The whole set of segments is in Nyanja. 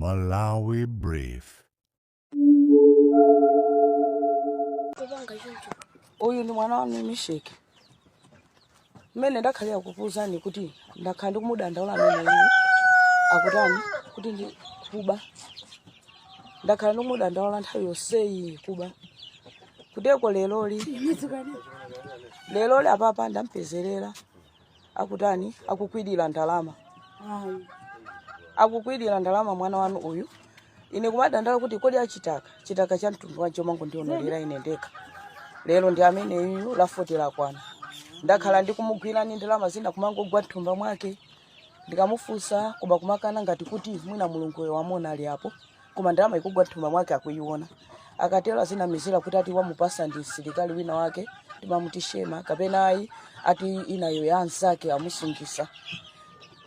Malawi Brief. Uyu ni mwana wa Misheki. Mene ndakhalira kukuuzani kuti ndakhala ndikumudandaula amene akutani kuti ndi kuba. Ndakhala ndikumudandaula nthawi yonseyi kuba. Kuteko leloli apapa ndampezerera akutani akukwidira ndalama. Akukwidira ndalama mwana wanu uyu. Ine kumadandaula kuti kodi chitaka cha mtundu wanjo mangu ndionelera ine ndekha. Lero ndi amene uyu lafotera kwana. Ndakhala ndikumugwira ni ndalama zina kumangogwa thumba mwake. Ndikamufusa kuba kumakana ngati kuti mwina mulungu wamona ali apo. Koma ndalama ikugwa thumba mwake akuiona. Akatera zina mizira kuti ati wamupasa ndi silikali wina wake timamutishema kapena ayi ati inayo ya ansake amusungisa.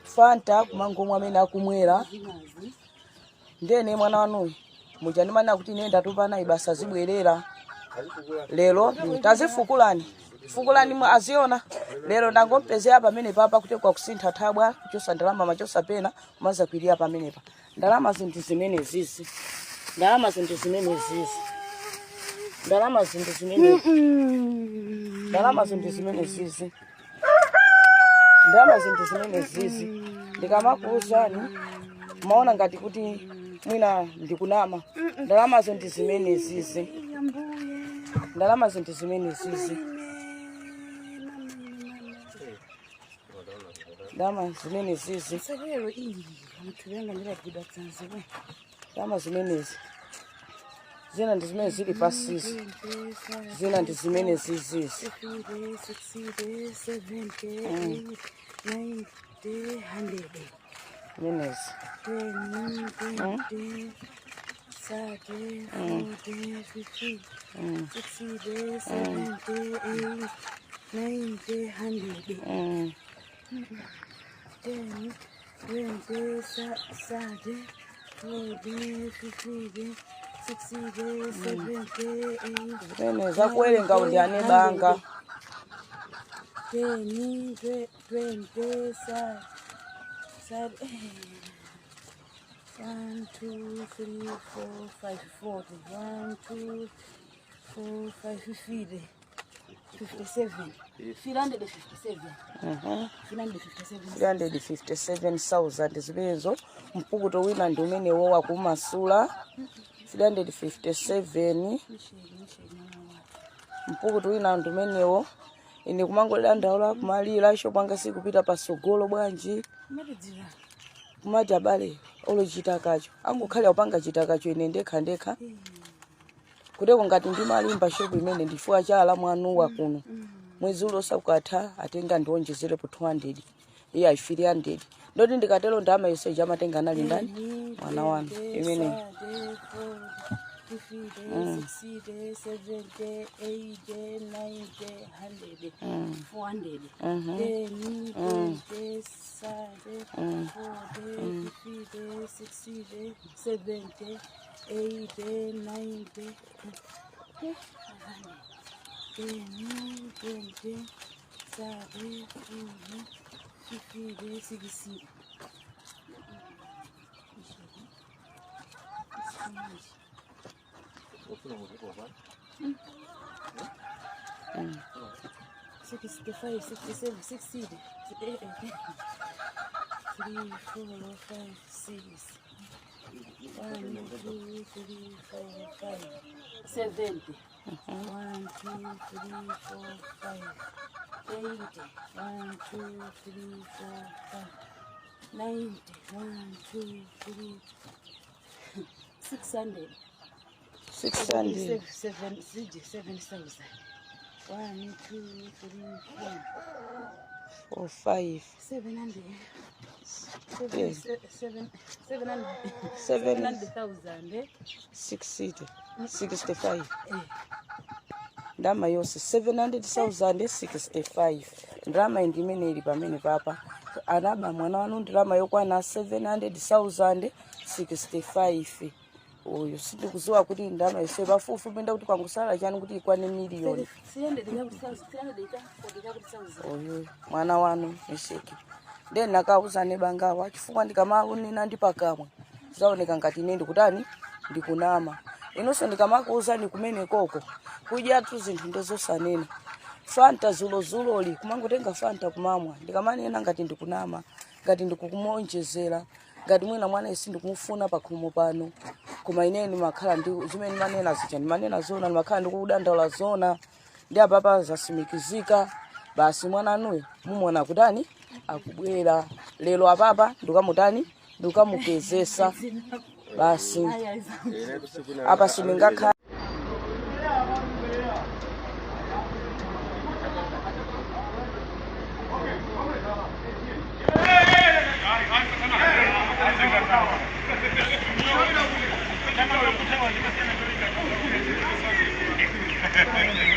Fanta kumangomwa amene akumwera. Ndene mwana wanuyu mujani mana kuti nenda tupana ibasa zibwerera. Lero tazifukulani. Fukulani aziona. Lero ndangompezera pamene papa kuti kwa kusintha thabwa kuchosa ndalama machosa pena kumaza kwiria pamene pa. Ndalama zinthu zimene zizi. Ndalama zinthu zimene zizi. Ndalama zinthu zimene zizi. Ndalama zinthu zimene zizi. Ndalama zinthu zimene zizi. Ndikamakuuzani maona ngati kuti mwina ndikunama. Ndalama zinthu zimene zizi. Ndalama zinthu zimene zizi. Ndalama zimene zizi. Lero iyi mutulanga ndirakuda tsanziwe. Ndalama zimene zizi. Zina ndi zimene zili pasizi. Zina ndi zimene zizi. 60, 70, 80, 90, 100. Minutes. 10, 20, 30, 40, 50, 60, 70, 80, 90, 100. 10, 20, 30, 40, 50, 60, 70, 80. Mene zakuwerenga ndi ane banga. 10, 20, 1, 2, 3, 4, 5, 40. 1, 2, 4, 5, 50. 57. 357. 357,000 zimenezo mpukuto wina ndi umene wo wakumasula. 357 mpukuto wina ndi umenewo. Ine kumangolera ndaula kumalira isho panga sikupita pasogolo bwanji. Kumati abale olo chitakacho angokhala upanga chitakacho ine ndekha kuteko ngati ndimalimba shopu imene ndifuwa chala mwanuwa kuno mwezi ulo sakatha atenga ndionjezere po 200 iya 300 ndoti ndikatelo ndama yose jamatenga nali ndani mwana wanu imene 50, 60, 70, 80, 90, 100, 400. 10, 20, 30, 40, 50, 60, 70, 80, 90, 100. 10, 20, 30, 50, 60. Mm. 65, 67, 60, 3, 4, 5, 6, 1, 2, 3, 4, 5, 70. 1, 2, 3, 4, 5, 80. 1, 2, 3, 4, 5, 90. 1, 2, 3, 600. 600 7,000. 1, 2, 3, 4 5 700. 65 ndama yose 700,065 ndama indimene ili pamene papa anaba mwana wanu ndama yokwana 700,065 uyu sindikuziwa kuti ndama yose pafupi penda kuti kwangusala chani kuti ikwane miliyoni. Uyu mwana wanu Misheki. Then nakauza nebanga chifukwa ndikamaunina ndipakamwa zaoneka ngati ine ndikutani ndikunama. Inonso ndikamakuuzani kumene koko kudya tu zinthu ndezosanena. Fanta zulozuloli kumangotenga fanta kumamwa ndikamanena ngati ndikunama, ngati ndikukumonjezera, ngati mwina mwana isi ndikumufuna pakhomo pano. Koma ine ndimakhala ndi zimene manena zija ndimanena zona, ndimakhala ndikudandaula zona. Ndi apapa zasimikizika basi mwana anuyo mumona kutani akubwera lero apapa ndikamutani ndikamukezesa basi apa simingakhala Thank you.